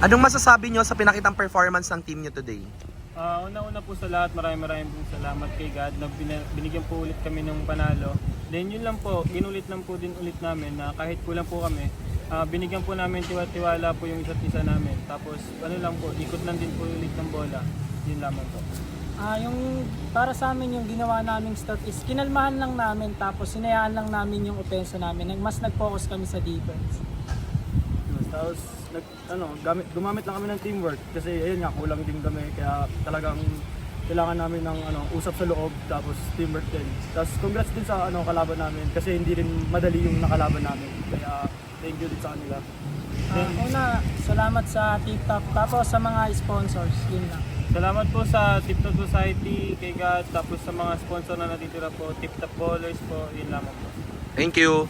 Anong masasabi nyo sa pinakitang performance ng team nyo today? Una-una po sa lahat, maraming pong salamat kay God na binigyan po ulit kami ng panalo. Then yun lang po, ginulit lang po din ulit namin na kahit kulang po kami, binigyan po namin tiwala po yung isa't isa namin. Tapos ano lang po, ikot lang din po ulit ng bola. Yun lamang po. Yung para sa amin yung ginawa naming start is kinalmahan lang namin tapos sinayaan lang namin yung opensa namin. Mas nag-focus kami sa defense. Tapos gumamit lang kami ng teamwork kasi ayun nga, kulang din kami kaya talagang kailangan namin ng usap sa loob tapos teamwork din. Tapos congrats din sa kalaban namin kasi hindi rin madali yung nakalaban namin. Kaya thank you din sa kanila. Una, salamat sa TikTok tapos sa mga sponsors, yun lang. Salamat po sa Tip Top Society, kay God, tapos sa mga sponsor na natitira po, Tip Top Ballers po, yun lamang po. Thank you.